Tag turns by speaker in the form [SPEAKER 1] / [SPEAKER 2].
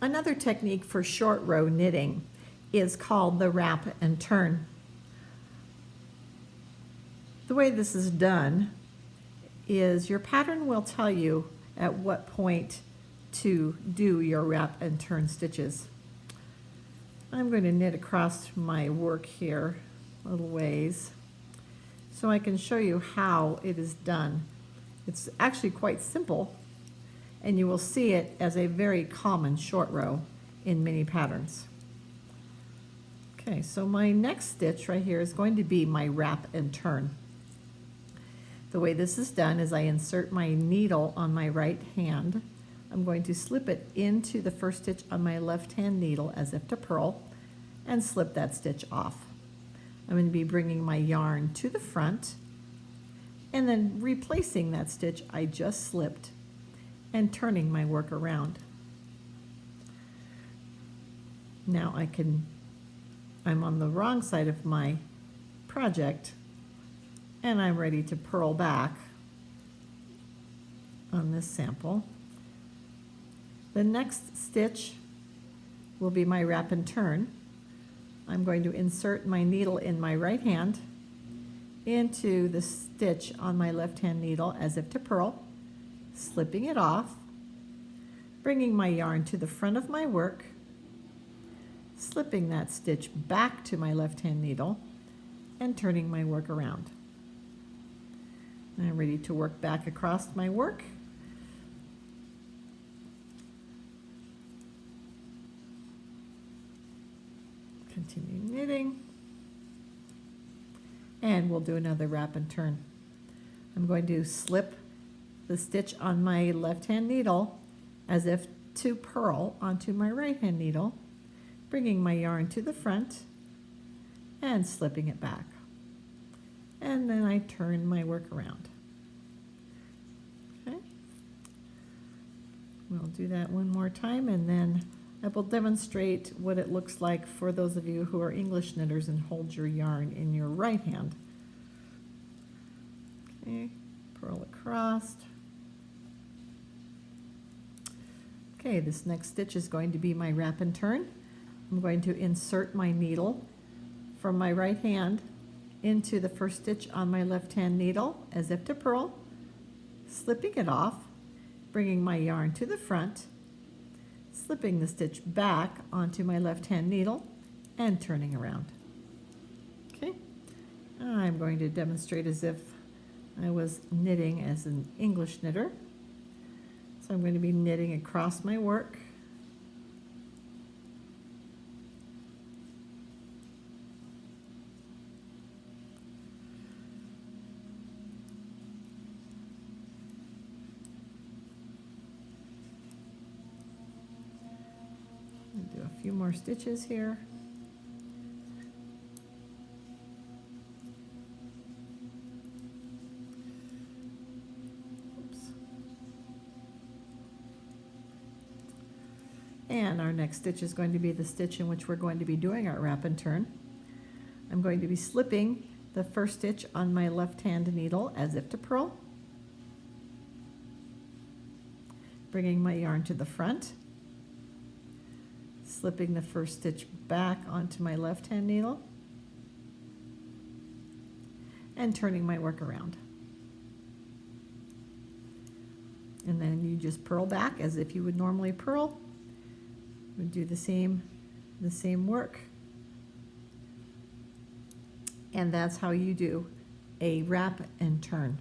[SPEAKER 1] Another technique for short row knitting is called the wrap and turn. The way this is done is your pattern will tell you at what point to do your wrap and turn stitches. I'm going to knit across my work here a little ways so I can show you how it is done. It's actually quite simple, and you will see it as a very common short row in many patterns. Okay, so my next stitch right here is going to be my wrap and turn. The way this is done is I insert my needle on my right hand. I'm going to slip it into the first stitch on my left hand needle as if to purl and slip that stitch off. I'm going to be bringing my yarn to the front and then replacing that stitch I just slipped and turning my work around. Now I'm on the wrong side of my project and I'm ready to purl back on this sample. The next stitch will be my wrap and turn. I'm going to insert my needle in my right hand into the stitch on my left hand needle as if to purl, slipping it off, bringing my yarn to the front of my work, slipping that stitch back to my left hand needle, and turning my work around. I'm ready to work back across my work. Continue knitting, and we'll do another wrap and turn. I'm going to slip the stitch on my left hand needle as if to purl onto my right hand needle, bringing my yarn to the front and slipping it back, and then I turn my work around. Okay, we'll do that one more time, and then I will demonstrate what it looks like for those of you who are English knitters and hold your yarn in your right hand. Okay, purl across. Okay, this next stitch is going to be my wrap and turn. I'm going to insert my needle from my right hand into the first stitch on my left hand needle as if to purl, slipping it off, bringing my yarn to the front, slipping the stitch back onto my left hand needle and turning around. Okay, I'm going to demonstrate as if I was knitting as an English knitter. So I'm going to be knitting across my work. Do a few more stitches here. Oops. And our next stitch is going to be the stitch in which we're going to be doing our wrap and turn. I'm going to be slipping the first stitch on my left hand needle as if to purl, bringing my yarn to the front, slipping the first stitch back onto my left hand needle and turning my work around. And then you just purl back as if you would normally purl. We do the same work. And that's how you do a wrap and turn.